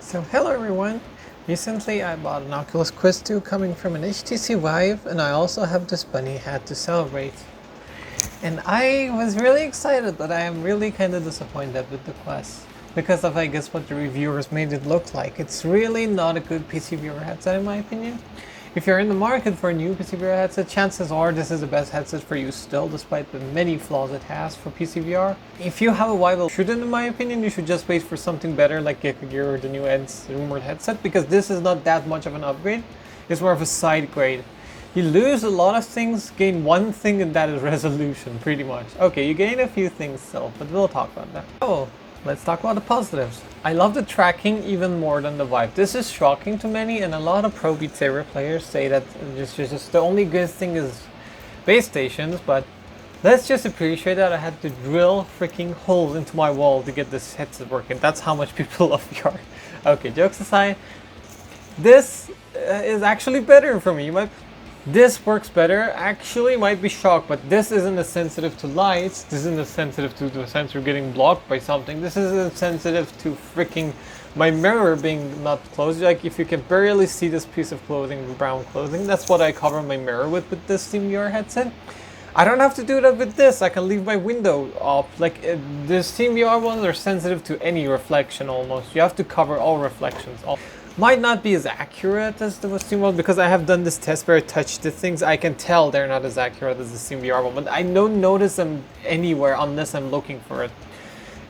So hello everyone! Recently I bought an Oculus Quest 2 coming from an HTC Vive, and I also have this bunny hat to celebrate. And I was really excited, but I am really kind of disappointed with the Quest because of, I guess, what the reviewers made it look like. It's really not a good PCVR headset in my opinion. If you're in the market for a new PCVR headset, chances are this is the best headset for you still, despite the many flaws it has for PCVR. If you have a viable shouldn't, in my opinion, you should just wait for something better like DecaGear or the new rumored headset, because this is not that much of an upgrade. It's more of a side grade. You lose a lot of things, gain one thing, and that is resolution, pretty much. Okay, you gain a few things still, but we'll talk about that. Oh, let's talk about the positives. I love the tracking even more than the Vive. This is shocking to many, and a lot of pro Beat Saber players say that just the only good thing is base stations, but let's just appreciate that I had to drill freaking holes into my wall to get this headset working. That's how much people love VR. Okay, jokes aside, this is actually better for me. This works better. Actually, might be shocked, but this isn't as sensitive to lights. This isn't as sensitive to the sensor getting blocked by something. This isn't sensitive to freaking my mirror being not closed. Like, if you can barely see this piece of clothing, brown clothing, that's what I cover my mirror with this SteamVR headset. I don't have to do that with this. I can leave my window up. Like, the SteamVR ones are sensitive to any reflection almost. You have to cover all reflections. Might not be as accurate as the SteamVR, because I have done this test where I touched the things. I can tell they're not as accurate as the SteamVR one, but I don't notice them anywhere unless I'm looking for it.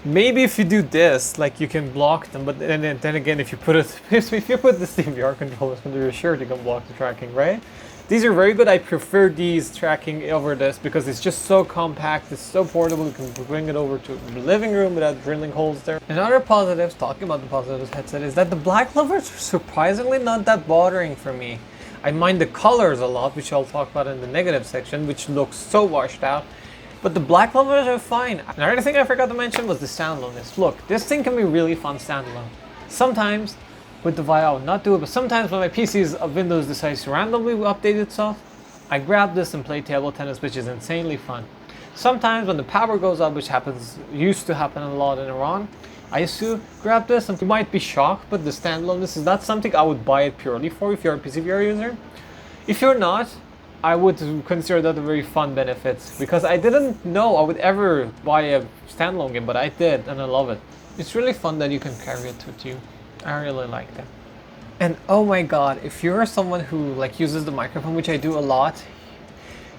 Maybe if you do this, like, you can block them, but then again, if you put the SteamVR controllers under your shirt, you can block the tracking, right? These are very good. I prefer these tracking over this because it's just so compact, it's so portable, you can bring it over to the living room without drilling holes there. Another positives, talking about the positives headset, is that the black lovers are surprisingly not that bothering for me. I mind the colors a lot, which I'll talk about in the negative section, which looks so washed out. But the black lovers are fine. Another thing I forgot to mention was the standalone. Look, this thing can be really fun standalone. Sometimes, with the Vive, I would not do it, but sometimes when my PC's Windows decides to randomly update itself, I grab this and play table tennis, which is insanely fun. Sometimes when the power goes up, which used to happen a lot in Iran, I used to grab this, and you might be shocked, but the standalone, this is not something I would buy it purely for if you're a PCVR user. If you're not, I would consider that a very fun benefit, because I didn't know I would ever buy a standalone game, but I did, and I love it. It's really fun that you can carry it with you. I really like that. And oh my god, if you're someone who uses the microphone, which I do a lot,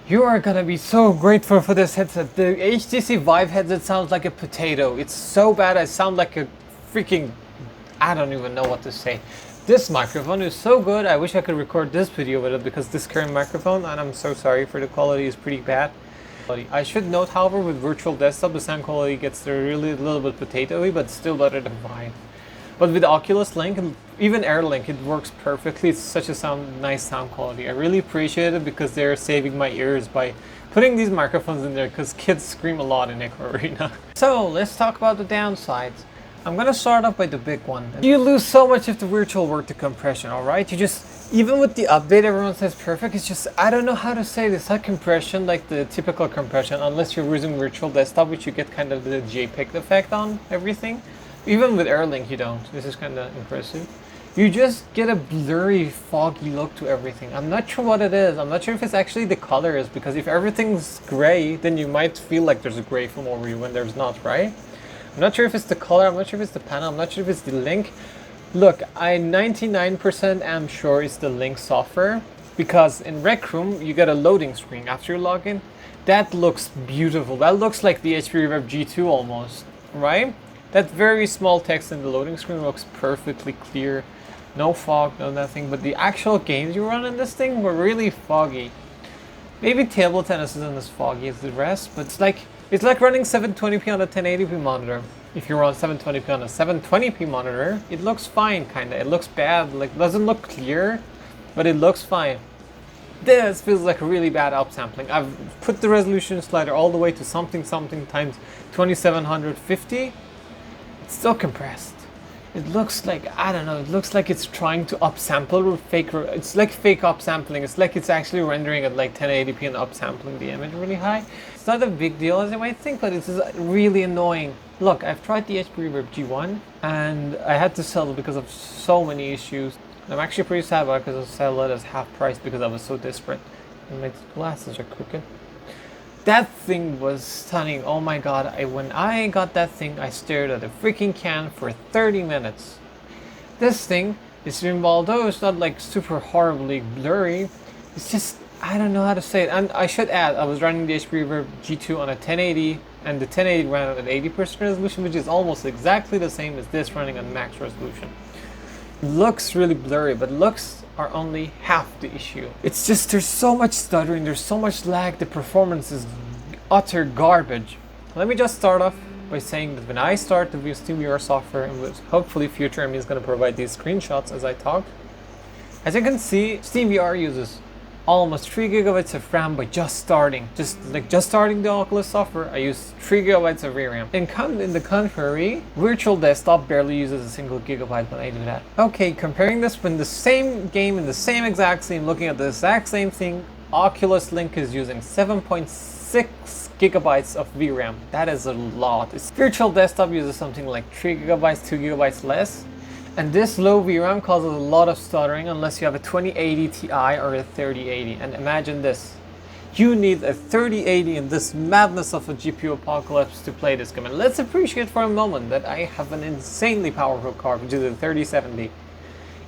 you are gonna be so grateful for this headset. The HTC Vive headset sounds like a potato. It's so bad, I sound like a freaking... I don't even know what to say. This microphone is so good, I wish I could record this video with it, because this current microphone, and I'm so sorry for the quality, is pretty bad. I should note, however, with virtual desktop, the sound quality gets a little bit potatoey, but still better than Vive. But with Oculus Link, even AirLink, it works perfectly. It's such a nice sound quality. I really appreciate it because they're saving my ears by putting these microphones in there, because kids scream a lot in Echo Arena. So let's talk about the downsides. I'm gonna start off by the big one. You lose so much of the virtual world to compression, alright? Even with the update, everyone says perfect. It's just, I don't know how to say this. Not compression like the typical compression, unless you're using virtual desktop, which you get kind of the JPEG effect on everything. Even with AirLink you don't. This is kind of impressive. You just get a blurry, foggy look to everything. I'm not sure what it is. I'm not sure if it's actually the colors, because if everything's gray, then you might feel like there's a gray film over you when there's not, right? I'm not sure if it's the color, I'm not sure if it's the panel, I'm not sure if it's the link. Look, I 99% am sure it's the link software, because in Rec Room you get a loading screen after you log in. That looks beautiful. That looks like the HP Rev G2 almost, right? That very small text in the loading screen looks perfectly clear. No fog, no nothing. But the actual games you run in this thing were really foggy. Maybe table tennis isn't as foggy as the rest, but it's like running 720p on a 1080p monitor. If you're on 720p on a 720p monitor, it looks fine, kinda. It looks bad, doesn't look clear, but it looks fine. This feels like a really bad upsampling. I've put the resolution slider all the way to something times 2750. It's still compressed. It looks like, I don't know, it looks like it's trying to upsample or it's like fake upsampling. It's like it's actually rendering at like 1080p and upsampling the image really high. It's not a big deal as you might think, but it's really annoying. Look, I've tried the HP Reverb G1 and I had to sell it because of so many issues. I'm actually pretty sad about it because I sell it as half price because I was so desperate. And my glasses are crooked. That thing was stunning. Oh my god, when I got that thing, I stared at a freaking can for 30 minutes. This thing is, although it's not like super horribly blurry, it's just, I don't know how to say it. And I should add, I was running the HP Reverb G2 on a 1080, and the 1080 ran at 80% resolution, which is almost exactly the same as this running on max resolution. It looks really blurry, but looks are only half the issue. It's just there's so much stuttering, there's so much lag, the performance is utter garbage. Let me just start off by saying that when I start to use SteamVR software, and which hopefully future me is going to provide these screenshots as I talk, as you can see, SteamVR uses almost 3 gigabytes of RAM by just starting. Just starting the Oculus software, I use 3 gigabytes of VRAM. In the contrary, Virtual Desktop barely uses a single gigabyte when I do that. Okay, comparing this when the same game in the same exact scene, looking at the exact same thing, Oculus Link is using 7.6 gigabytes of VRAM. That is a lot. Virtual Desktop uses something like 3 gigabytes, 2 gigabytes less. And this low VRAM causes a lot of stuttering unless you have a 2080 Ti or a 3080. And imagine this. You need a 3080 in this madness of a GPU apocalypse to play this game. And let's appreciate for a moment that I have an insanely powerful card, which is a 3070.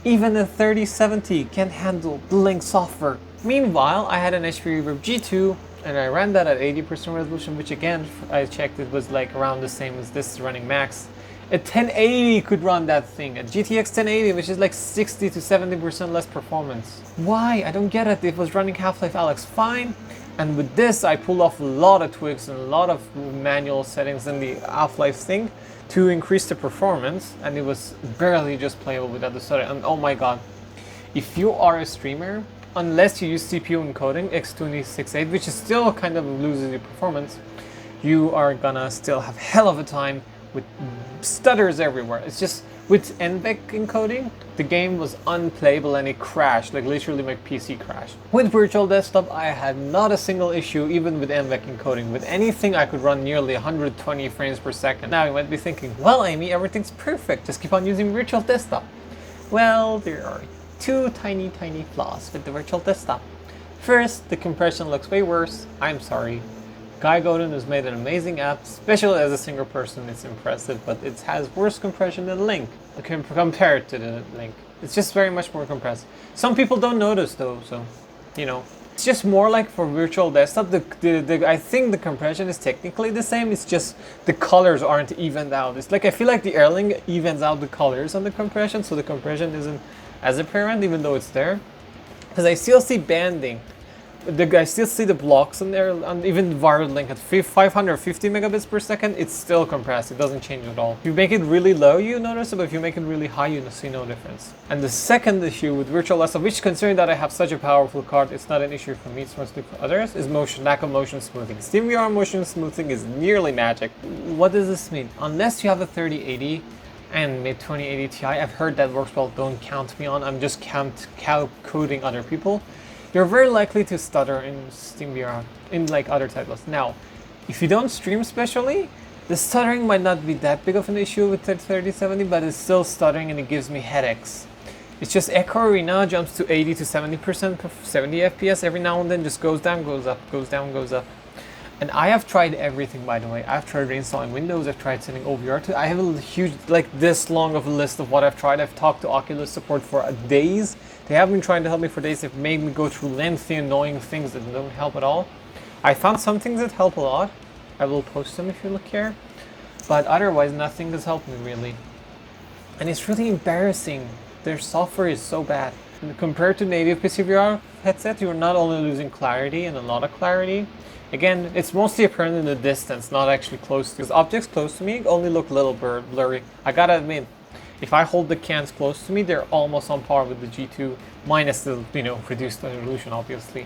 Even a 3070 can handle the Link software. Meanwhile, I had an HP Reverb G2 and I ran that at 80% resolution, which again, I checked, it was like around the same as this running max. A 1080 could run that thing, a GTX 1080, which is like 60 to 70% less performance. Why? I don't get it. It was running Half-Life Alyx fine, and with this I pulled off a lot of tweaks and a lot of manual settings in the Half-Life thing to increase the performance, and it was barely just playable without the stutter. And oh my god, if you are a streamer, unless you use CPU encoding X268, which is still kind of loses your performance, you are gonna still have hell of a time with stutters everywhere. It's just with NVENC encoding, the game was unplayable and it crashed, like literally my PC crashed. With Virtual Desktop, I had not a single issue even with NVENC encoding. With anything, I could run nearly 120 frames per second. Now you might be thinking, well Amy, everything's perfect, just keep on using Virtual Desktop. Well, there are two tiny flaws with the Virtual Desktop. First, the compression looks way worse. I'm sorry. Guy Godin has made an amazing app, especially as a single person. It's impressive, but it has worse compression than Link compared to the Link. It's just very much more compressed. Some people don't notice though, so you know. It's just more like for Virtual Desktop, I think the compression is technically the same, it's just the colors aren't evened out. It's like I feel like the Erlang evens out the colors on the compression, so the compression isn't as apparent even though it's there. Because I still see banding. I still see the blocks in there, and even wired link at 550 megabits per second, it's still compressed, it doesn't change at all. If you make it really low, you notice it, but if you make it really high, you see no difference. And the second issue with Virtual Desktop, which considering that I have such a powerful card, it's not an issue for me, it's mostly for others, is lack of motion smoothing. SteamVR motion smoothing is nearly magic. What does this mean? Unless you have a 3080 and mid 2080 Ti, I've heard that works well, don't count me on, I'm just coding other people. You're very likely to stutter in SteamVR, in like other titles. Now, if you don't stream especially, the stuttering might not be that big of an issue with the 3070, but it's still stuttering and it gives me headaches. It's just Echo Arena jumps to 80 to 70%, 70 FPS every now and then, just goes down, goes up, goes down, goes up. And I have tried everything, by the way. I've tried reinstalling Windows, I've tried setting OVR to. I have a huge, like this long of a list of what I've tried. I've talked to Oculus support for days. They have been trying to help me for days. They've made me go through lengthy, annoying things that don't help at all. I found some things that help a lot. I will post them if you look here. But otherwise, nothing has helped me really. And it's really embarrassing. Their software is so bad. And compared to native PCVR headset, you're not only losing clarity and a lot of clarity. Again, it's mostly apparent in the distance, not actually close to. Because objects close to me only look a little blurry. I gotta admit, if I hold the cans close to me, they're almost on par with the G2, minus the, reduced resolution, obviously.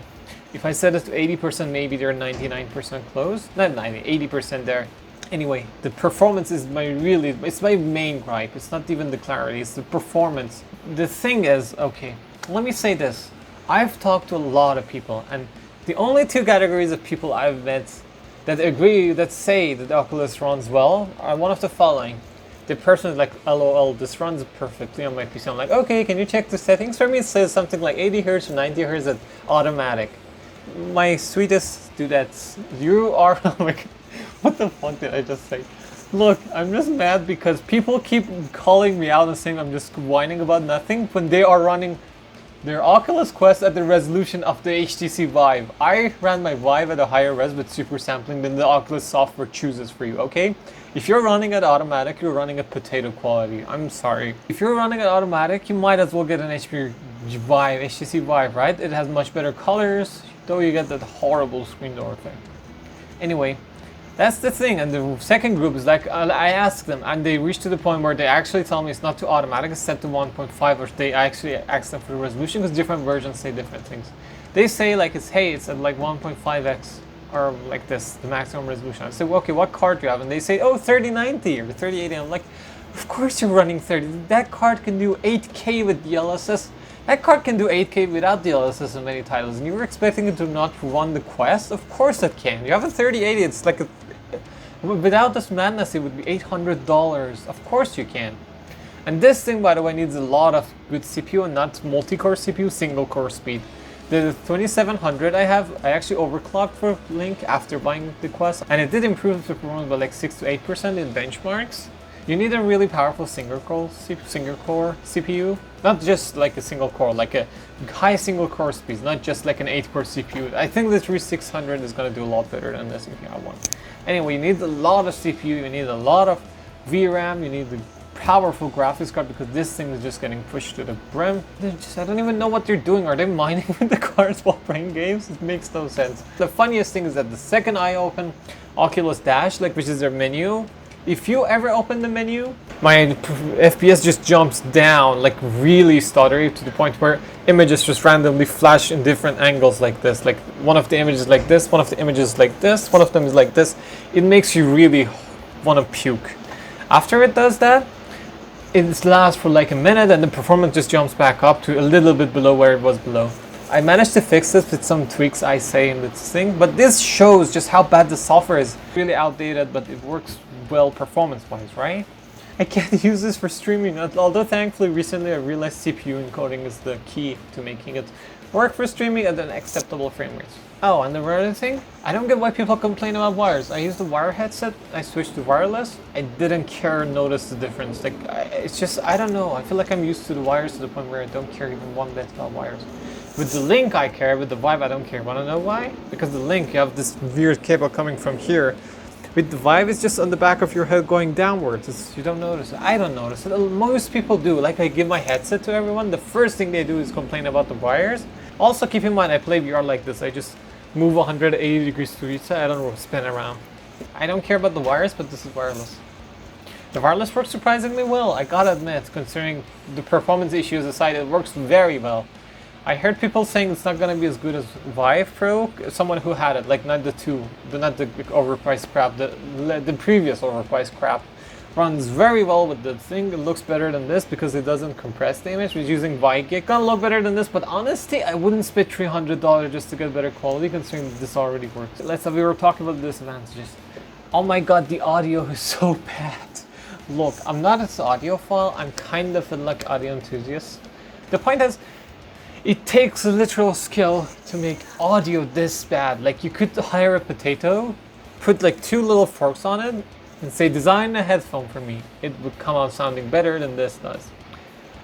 If I set it to 80%, maybe they're 99% close. Not 90, 80% there. Anyway, the performance is it's my main gripe. It's not even the clarity, it's the performance. The thing is, okay, let me say this. I've talked to a lot of people, and the only two categories of people I've met that agree, that say that the Oculus runs well, are one of the following. The person is like, LOL, this runs perfectly on my PC. I'm like, okay, can you check the settings for me? It says something like 80 Hz or 90 Hz at automatic. My sweetest dudettes, you are, like, what the fuck did I just say? Look, I'm just mad because people keep calling me out and saying I'm just whining about nothing when they are running their Oculus Quest at the resolution of the HTC Vive. I ran my Vive at a higher res with super sampling than the Oculus software chooses for you, okay? If you're running at automatic, you're running at potato quality. I'm sorry. If you're running at automatic, you might as well get an HTC Vive, right? It has much better colors, though you get that horrible screen door effect. Anyway, that's the thing. And the second group is like, I ask them, and they reach to the point where they actually tell me it's not to automatic, it's set to 1.5, or they actually ask them for the resolution because different versions say different things. They say like it's at like 1.5x or like this, the maximum resolution. I say, well, okay, what card do you have? And they say, oh, 3090 or 3080. I'm like, of course you're running 30. That card can do 8K with DLSS. That card can do 8K without DLSS in many titles, and you were expecting it to not run the Quest? Of course it can. You have a 3080, it's like without this madness, it would be $800. Of course you can. And this thing, by the way, needs a lot of good CPU and not multi-core CPU, single-core speed. The 2700 I actually overclocked for Link after buying the Quest, and it did improve the performance by like 6 to 8% in benchmarks. You need a really powerful single-core CPU, not just like a single core, like a high single-core speed, not just like an 8-core CPU. I think the 3600 is going to do a lot better than this if you have one. Anyway, you need a lot of CPU, you need a lot of VRAM, you need the powerful graphics card because this thing is just getting pushed to the brim. I don't even know what they're doing. Are they mining with the cards while playing games? It makes no sense. The funniest thing is that the second I open Oculus Dash, like which is their menu, if you ever open the menu, my FPS just jumps down, like really stuttery, to the point where images just randomly flash in different angles like this. Like one of the images like this, one of the images like this, one of them is like this. It makes you really want to puke. After it does that, it lasts for like a minute and the performance just jumps back up to a little bit below where it was below. I managed to fix this with some tweaks I say in this thing, but this shows just how bad the software is. Really outdated, but it works well performance-wise, right? I can't use this for streaming, although thankfully recently I realized CPU encoding is the key to making it work for streaming at an acceptable frame rate. Oh, and the other thing, I don't get why people complain about wires. I used the wire headset, I switched to wireless, I didn't notice the difference. Like, it's just, I don't know, I feel like I'm used to the wires to the point where I don't care even one bit about wires. With the Link I care, with the Vive I don't care. Wanna know why? Because the Link, you have this weird cable coming from here. With the Vive, it's just on the back of your head going downwards. You don't notice it. I don't notice it. Most people do. Like, I give my headset to everyone, the first thing they do is complain about the wires. Also, keep in mind, I play VR like this. I just move 180 degrees to each side. I don't spin around. I don't care about the wires, but this is wireless. The wireless works surprisingly well, I gotta admit. Considering the performance issues aside, it works very well. I heard people saying it's not gonna be as good as Vive Pro. Someone who had it, like not the overpriced crap, the previous overpriced crap, runs very well with the thing. It looks better than this because it doesn't compress the image. It's using Vive. Gonna look better than this, but honestly, I wouldn't spend $300 just to get better quality, considering that this already works. We were talking about the disadvantages. Oh my god, the audio is so bad. Look, I'm not an audiophile. I'm kind of a like audio enthusiast. The point is, it takes a literal skill to make audio this bad. Like, you could hire a potato, put like 2 little forks on it, and say, design a headphone for me. It would come out sounding better than this does.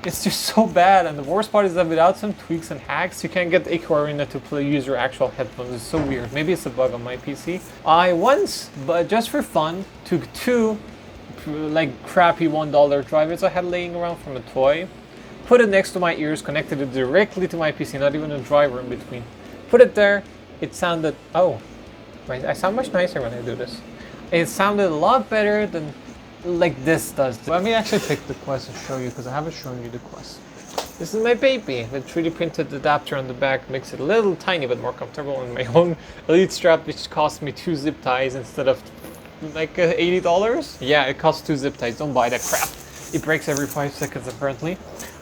It's just so bad, and the worst part is that without some tweaks and hacks, you can't get Echo Arena to use your actual headphones. It's so weird. Maybe it's a bug on my PC. I once, but just for fun, took 2 like crappy $1 drivers I had laying around from a toy, put it next to my ears, connected it directly to my PC, not even a driver in between. Put it there, it sounded, oh, I sound much nicer when I do this. It sounded a lot better than like this does. Let me actually pick the Quest and show you, because I haven't shown you the Quest. This is my baby. The 3D printed adapter on the back makes it a little tiny bit more comfortable, and my own Elite strap, which cost me 2 zip ties instead of like $80. Yeah, it costs 2 zip ties. Don't buy that crap. It breaks every 5 seconds apparently.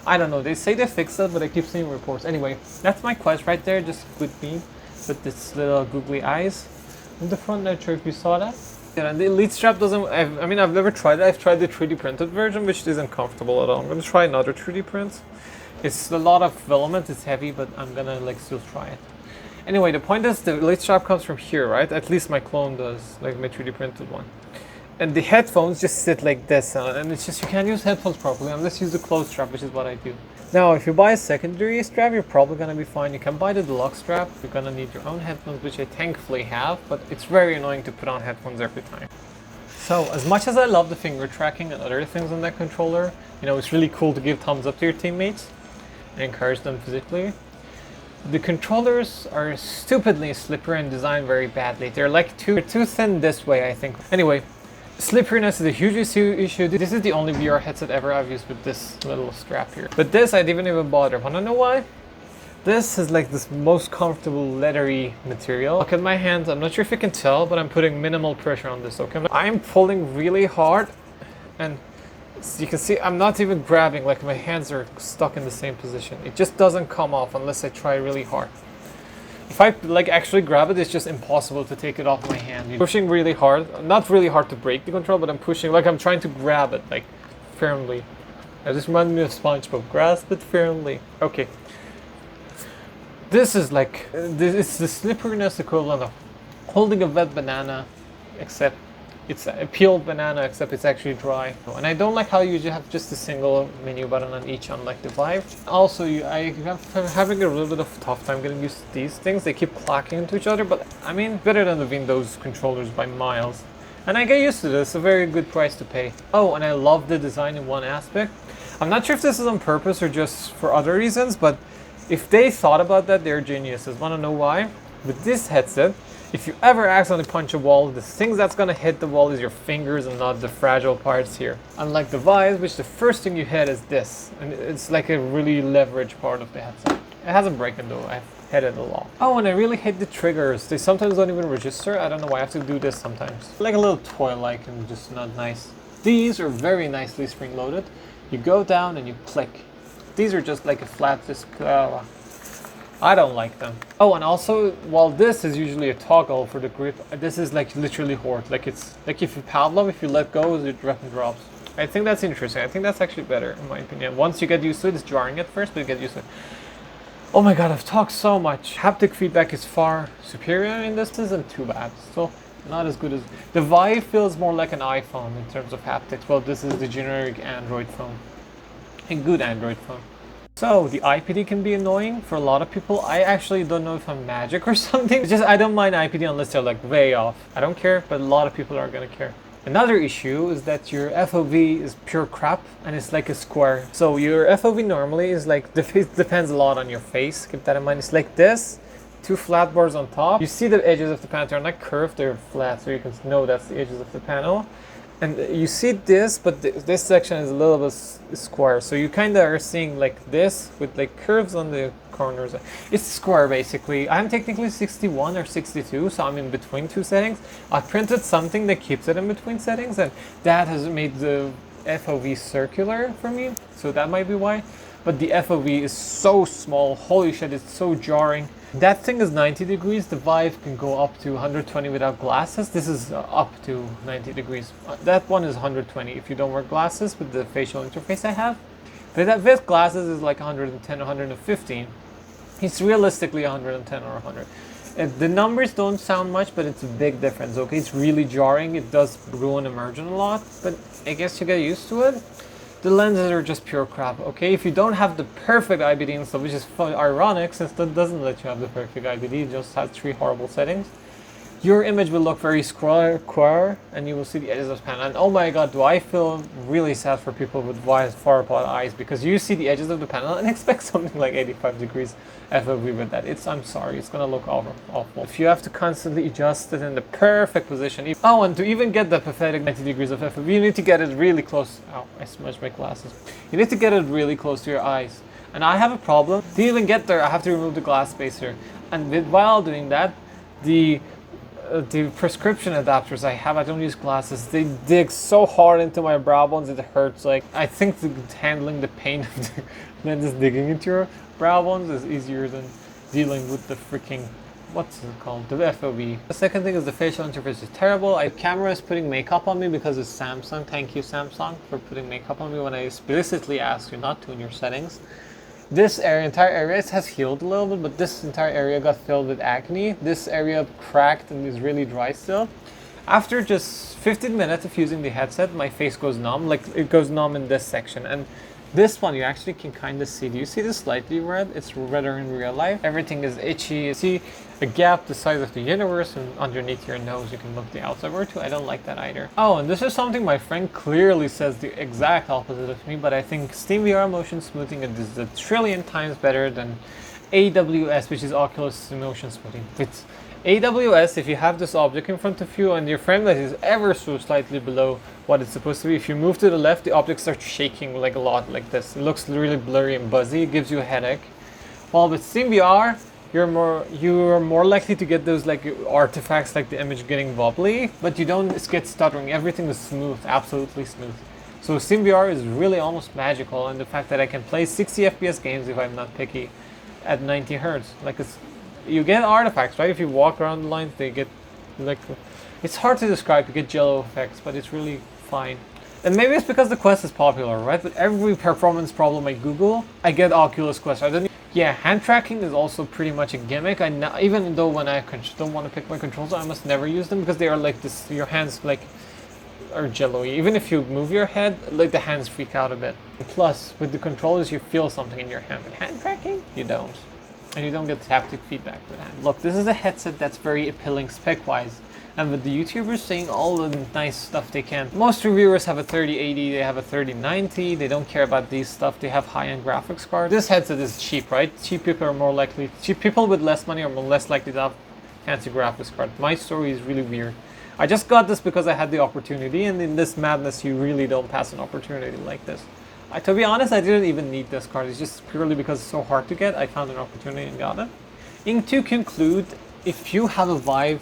I don't know, they say they fixed it, but I keep seeing reports. Anyway, that's my Quest right there, just with me, with this little googly eyes in the front. Not sure if you saw that. Yeah, and the Elite strap doesn't, I mean, I've never tried it. I've tried the 3D printed version, which isn't comfortable at all. I'm gonna try another 3D print. It's a lot of filament, it's heavy, but I'm gonna like still try it. Anyway, the point is the Elite strap comes from here, right? At least my clone does, like my 3D printed one. And the headphones just sit like this, and it's just, you can't use headphones properly unless you use the closed strap, which is what I do. Now, if you buy a secondary strap, you're probably gonna be fine. You can buy the deluxe strap. You're gonna need your own headphones, which I thankfully have, but it's very annoying to put on headphones every time. So, as much as I love the finger tracking and other things on that controller, you know, it's really cool to give thumbs up to your teammates and encourage them physically. The controllers are stupidly slippery and designed very badly. They're like too thin this way, I think. Anyway, slipperiness is a huge issue. This is the only VR headset ever I've used with this little strap here. But this I didn't even bother. Wanna know why? This is like this most comfortable leathery material. Look at my hands. I'm not sure if you can tell, but I'm putting minimal pressure on this, okay? I'm pulling really hard, and you can see I'm not even grabbing, like my hands are stuck in the same position. It just doesn't come off unless I try really hard. If I like actually grab it, it's just impossible to take it off my hand. You're pushing really hard, not really hard to break the control, but I'm pushing like I'm trying to grab it like firmly. This reminds me of SpongeBob. Grasp it firmly. Okay. This is like, it's the slipperiness equivalent of holding a wet banana, except it's a peeled banana, except it's actually dry. And I don't like how you have just a single menu button on each, unlike the Vive. Also, I'm having a little bit of a tough time getting used to these things. They keep clacking into each other, but I mean, better than the Windows controllers by miles. And I get used to this, a very good price to pay. Oh, and I love the design in one aspect. I'm not sure if this is on purpose or just for other reasons, but if they thought about that, they're geniuses. Wanna know why? With this headset, if you ever accidentally punch a wall, the thing that's gonna hit the wall is your fingers and not the fragile parts here. Unlike the Vive, which the first thing you hit is this, and it's like a really leveraged part of the headset. It hasn't broken though, I've hit it a lot. Oh, and I really hate the triggers. They sometimes don't even register. I don't know why I have to do this sometimes. Like a little toy-like and just not nice. These are very nicely spring-loaded. You go down and you click. These are just like a flat disc. I don't like them. Oh, and also, while this is usually a toggle for the grip, this is like literally hard. Like it's like if you Pavlov, if you let go, it drops. I think that's interesting. I think that's actually better in my opinion. Once you get used to it, it's jarring at first, but you get used to it. Oh my god, I've talked so much. Haptic feedback is far superior in this. This isn't too bad. Still not as good as the Vive. Feels more like an iPhone in terms of haptics. Well, this is the generic Android phone. A good Android phone. So, the IPD can be annoying for a lot of people. I actually don't know if I'm magic or something. It's just I don't mind IPD unless they're like way off. I don't care, but a lot of people are gonna care. Another issue is that your FOV is pure crap and it's like a square. So your FOV normally is like, it depends a lot on your face. Keep that in mind. It's like this, 2 flat bars on top. You see the edges of the panel, they're not curved, they're flat, so you can know that's the edges of the panel. And you see this, but this section is a little bit square. So you kind of are seeing like this with like curves on the corners. It's square basically. I'm technically 61 or 62, so I'm in between 2 settings. I printed something that keeps it in between settings, and that has made the FOV circular for me. So that might be why. But the FOV is so small. Holy shit, it's so jarring. That thing is 90 degrees. The Vive can go up to 120 without glasses. This is up to 90 degrees. That one is 120 if you don't wear glasses with the facial interface I have. But that with glasses is like 110 or 115. It's realistically 110 or 100. The numbers don't sound much, but it's a big difference, okay? It's really jarring. It does ruin immersion a lot, but I guess you get used to it. The lenses are just pure crap, okay? If you don't have the perfect IPD and stuff, which is ironic since that doesn't let you have the perfect IPD, it just has 3 horrible settings, your image will look very square and you will see the edges of the panel. And oh my god, do I feel really sad for people with wide far apart eyes, because you see the edges of the panel and expect something like 85 degrees FOV with that. I'm sorry, it's gonna look awful. If you have to constantly adjust it in the perfect position. Oh, and to even get the pathetic 90 degrees of FOV, you need to get it really close. Ow, I smudged my glasses. You need to get it really close to your eyes. And I have a problem. To even get there, I have to remove the glass spacer. And while doing that, the the prescription adapters I have, I don't use glasses. They dig so hard into my brow bones, it hurts. Like, I think handling the pain of the lenses digging into your brow bones is easier than dealing with the freaking, what's it called, the FOV. The second thing is the facial interface is terrible. The camera is putting makeup on me because it's Samsung. Thank you, Samsung, for putting makeup on me when I explicitly asked you not to in your settings. This entire area, it has healed a little bit, but this entire area got filled with acne. This area cracked and is really dry still. After just 15 minutes of using the headset, my face goes numb. Like, it goes numb in this section. And this one, you actually can kind of see. Do you see this slightly red? It's redder in real life. Everything is itchy. You see a gap the size of the universe, and underneath your nose, you can look the outside word too. I don't like that either. Oh, and this is something my friend clearly says the exact opposite of me, but I think SteamVR motion smoothing is a trillion times better than AWS, which is Oculus motion smoothing. It's AWS, if you have this object in front of you and your frame rate is ever so slightly below what it's supposed to be, if you move to the left, the object starts shaking like a lot, like this. It looks really blurry and buzzy. It gives you a headache. While with SteamVR, you're more likely to get those like artifacts, like the image getting wobbly, but you don't get stuttering. Everything is smooth, absolutely smooth. So SteamVR is really almost magical, and the fact that I can play 60 FPS games if I'm not picky at 90 Hertz. Like, you get artifacts, right? If you walk around the lines, they get like, it's hard to describe. You get jello effects, but it's really fine. And maybe it's because the Quest is popular, right? But every performance problem I Google, I get Oculus Quest. Yeah, hand tracking is also pretty much a gimmick. Even though when I don't want to pick my controls, I must never use them because they are like this. Your hands like are jello-y. Even if you move your head, like the hands freak out a bit. Plus, with the controllers, you feel something in your hand. With hand tracking, you don't. And you don't get haptic feedback with hand. Look, this is a headset that's very appealing spec-wise. And with the YouTubers saying all the nice stuff they can. Most reviewers have a 3080, they have a 3090, they don't care about these stuff, they have high-end graphics cards. This headset is cheap, right? Cheap people with less money are less likely to have fancy graphics cards. My story is really weird. I just got this because I had the opportunity, and in this madness, you really don't pass an opportunity like this. To be honest, I didn't even need this card. It's just purely because it's so hard to get, I found an opportunity and got it. And to conclude, if you have a Vive,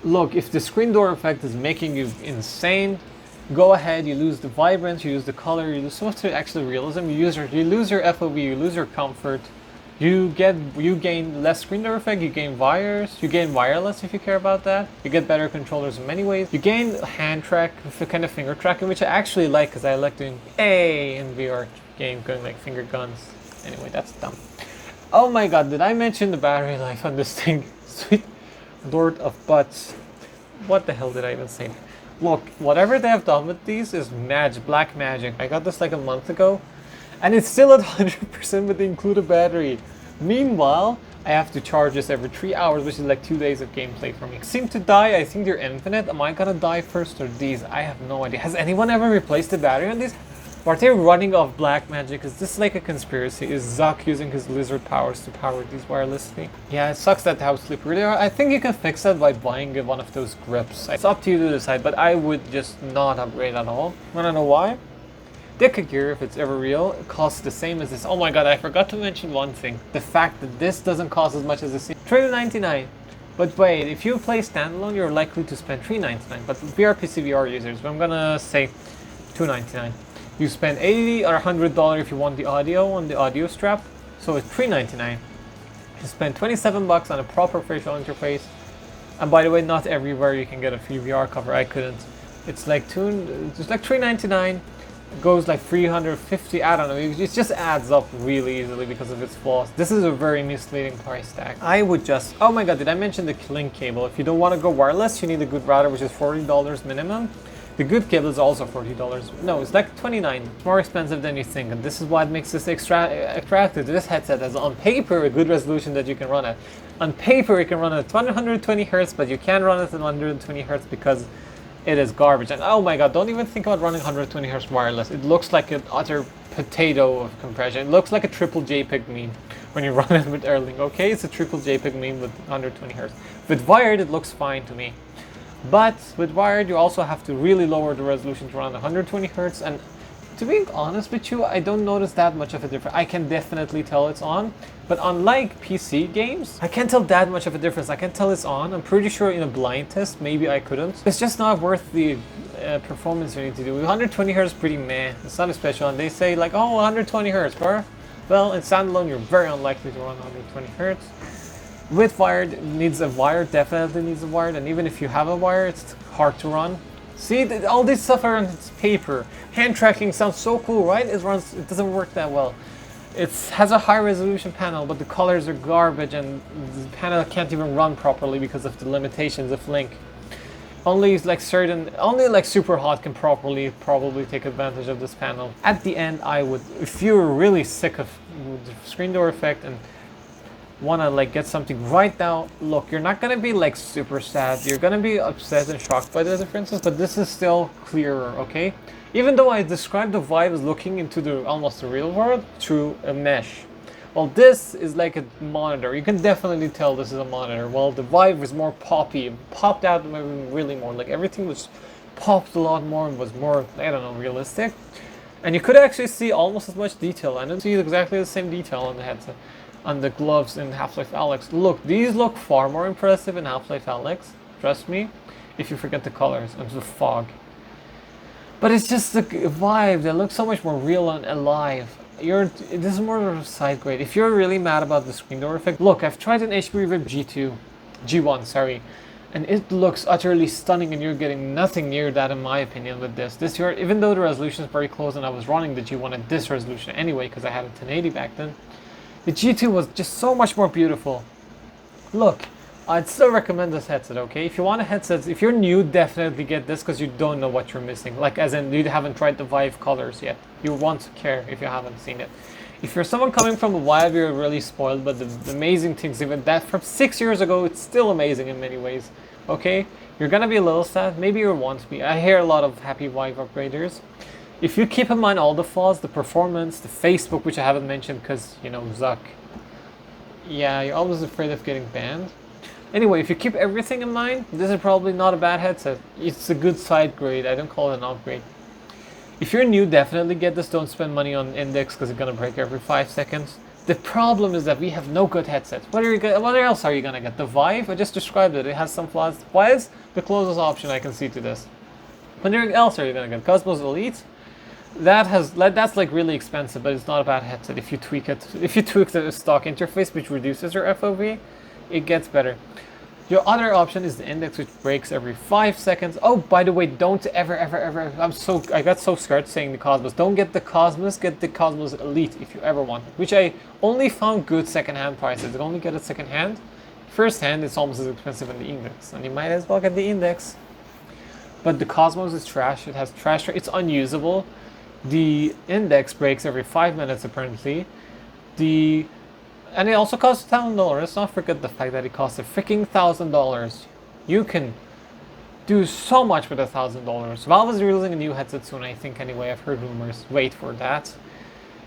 look, if the screen door effect is making you insane, go ahead, you lose the vibrance, you lose the color, you lose so much actually realism, you lose your FOV, you lose your comfort, you gain less screen door effect, you gain wires, you gain wireless if you care about that, you get better controllers in many ways, you gain hand track, kind of finger tracking, which I actually like because I like doing in VR game, going like finger guns. Anyway, that's dumb. Oh my god, did I mention the battery life on this thing? Sweet Lord of Butts. What the hell did I even say? Look, whatever they have done with these is black magic. I got this like a month ago, and it's still at 100% with the included battery. Meanwhile, I have to charge this every 3 hours, which is like 2 days of gameplay for me. Seem to die, I think they're infinite. Am I gonna die first or these? I have no idea. Has anyone ever replaced the battery on these? Are they running off black magic? Is this like a conspiracy? Is Zuck using his lizard powers to power these wirelessly? Yeah, it sucks that how slippery they are. I think you can fix that by buying one of those grips. It's up to you to decide, but I would just not upgrade at all. Wanna know why? DecaGear, if it's ever real, it costs the same as this. Oh my god, I forgot to mention one thing. The fact that this doesn't cost as much as this. $3.99. But wait, if you play standalone, you're likely to spend $3.99. But VR PCVR users, I'm gonna say $2.99. You spend $80 or $100 if you want the audio on the audio strap, so it's $3.99. You spend $27 on a proper facial interface, and by the way, not everywhere you can get a free VR cover. I couldn't. It's like $3.99. It goes like $350. I don't know. It just adds up really easily because of its flaws. This is a very misleading price tag. I would just. Oh my god! Did I mention the link cable? If you don't want to go wireless, you need a good router, which is $40 minimum. The good cable is also $40. No, it's like $29. It's more expensive than you think, and this is what makes this attractive. This headset has on paper a good resolution that you can run at. On paper, it can run at 120 Hz, but you can't run it at 120 Hz because it is garbage. And oh my god, don't even think about running 120 Hz wireless. It looks like an utter potato of compression. It looks like a triple JPEG meme when you run it with Erling. Okay, it's a triple JPEG meme with 120 Hz. With wired, it looks fine to me. But with wired, you also have to really lower the resolution to around 120 Hz, and To be honest with you, I don't notice that much of a difference. I can definitely tell it's on, but unlike PC games, I can't tell that much of a difference. I can tell it's on. I'm pretty sure in a blind test, maybe I couldn't. It's just not worth the performance you need to do. 120 Hz is pretty meh. It's not special, and they say like, oh, 120 Hz, bro. Well, in standalone, you're very unlikely to run 120 Hz. With wired, needs a wire, definitely needs a wire, and even if you have a wire, it's hard to run. See, all this stuff are on paper. Hand tracking sounds so cool, right? It doesn't work that well. It has a high resolution panel, but the colors are garbage and the panel can't even run properly because of the limitations of Link. Only like superhot can probably take advantage of this panel. At the end, I would, if you're really sick of the screen door effect and want to like get something right now, look, you're not going to be like super sad. You're going to be upset and shocked by the differences, but this is still clearer, okay? Even though I described the Vive as looking into almost the real world through a mesh. Well, this is like a monitor. You can definitely tell this is a monitor. Well, the Vive was more poppy. It popped out really more. Like everything was popped a lot more and was more, I don't know, realistic. And you could actually see almost as much detail. I didn't see exactly the same detail on the headset. On the gloves in Half-Life Alyx. Look, these look far more impressive in Half-Life Alyx. Trust me, if you forget the colors and the fog. But it's just the Vive that looks so much more real and alive. This is more of a side grade. If you're really mad about the screen door effect, look, I've tried an HP Vive G1, sorry, and it looks utterly stunning, and you're getting nothing near that in my opinion with this. Even though the resolution is very close, and I was running the G1 at this resolution anyway because I had a 1080 back then. The G2 was just so much more beautiful. Look, I'd still recommend this headset, okay? If you want a headset, if you're new, definitely get this because you don't know what you're missing. Like, as in, you haven't tried the Vive colors yet. You won't care if you haven't seen it. If you're someone coming from the Vive, you're really spoiled, but the amazing things, even that from 6 years ago, it's still amazing in many ways, okay? You're gonna be a little sad, maybe you want to be. I hear a lot of happy Vive upgraders. If you keep in mind all the flaws, the performance, the Facebook, which I haven't mentioned because, you know, Zuck. Yeah, you're always afraid of getting banned. Anyway, if you keep everything in mind, this is probably not a bad headset. It's a good side grade. I don't call it an upgrade. If you're new, definitely get this. Don't spend money on index because it's going to break every 5 seconds. The problem is that we have no good headsets. What else are you going to get? The Vive? I just described it. It has some flaws. Why is the closest option I can see to this? What else are you going to get? Cosmos Elite? That's like really expensive, but it's not a bad headset if you tweak it. If you tweak the stock interface, which reduces your FOV, it gets better. Your other option is the index, which breaks every 5 seconds. Oh, by the way, don't ever, I got so scared saying the Cosmos. Don't get the Cosmos, get the Cosmos Elite if you ever want it, which I only found good second-hand prices. You can only get it second-hand. First-hand, it's almost as expensive as the index, and you might as well get the index. But the Cosmos is trash. It has trash. It's unusable. The index breaks every 5 minutes apparently. And it also costs $1,000. Let's not forget the fact that it costs a freaking $1,000. You can do so much with $1,000. Valve is releasing a new headset soon, I think anyway. I've heard rumors. Wait for that.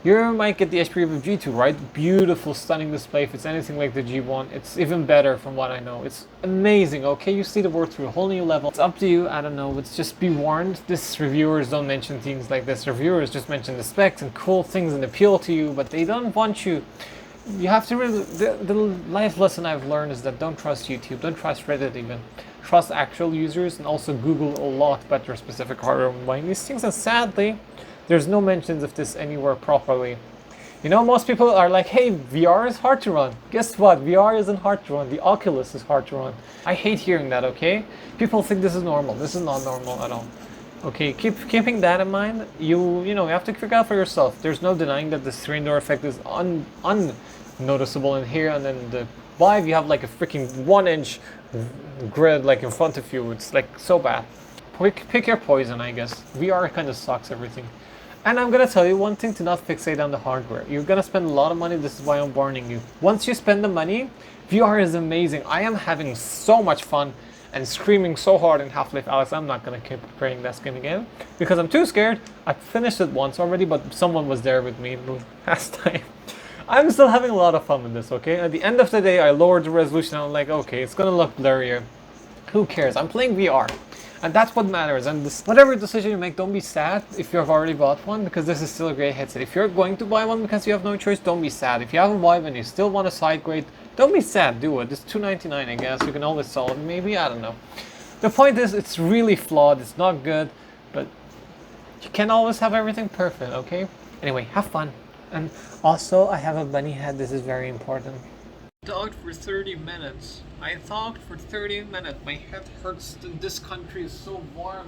You might get the HP Vive G2, right? Beautiful, stunning display. If it's anything like the G1, it's even better from what I know. It's amazing, okay? You see the work through a whole new level. It's up to you, I don't know. It's just be warned. This reviewers don't mention things like this. Reviewers just mention the specs and cool things and appeal to you, but they don't want you. You have to really, the life lesson I've learned is that don't trust YouTube, don't trust Reddit even. Trust actual users and also Google a lot about your specific hardware when buying these things, and sadly, there's no mentions of this anywhere properly. You know, most people are like, hey, VR is hard to run. Guess what? VR isn't hard to run. The Oculus is hard to run. I hate hearing that, okay? People think this is normal. This is not normal at all. Okay, keeping that in mind, you have to figure out for yourself. There's no denying that the screen door effect is unnoticeable in here, and then the Vive, you have like a freaking 1-inch grid like in front of you. It's like so bad. Pick your poison, I guess. VR kind of sucks everything. And I'm gonna tell you one thing, to not fixate on the hardware. You're gonna spend a lot of money, this is why I'm warning you. Once you spend the money, VR is amazing. I am having so much fun and screaming so hard in Half-Life Alyx. I'm not gonna keep playing that skin again because I'm too scared. I finished it once already, but someone was there with me the last time. I'm still having a lot of fun with this, okay? At the end of the day, I lowered the resolution. I'm like, okay, it's gonna look blurrier. Who cares? I'm playing VR. And that's what matters. And whatever decision you make, don't be sad if you've already bought one, because this is still a great headset. If you're going to buy one because you have no choice, don't be sad. If you have a Vive and you still want a side grade, don't be sad, do it. It's $299, I guess. You can always sell it, maybe, I don't know. The point is, it's really flawed, it's not good, but you can't always have everything perfect, okay? Anyway, have fun. And also, I have a bunny head, this is very important. I talked for 30 minutes. My head hurts. This country is so warm.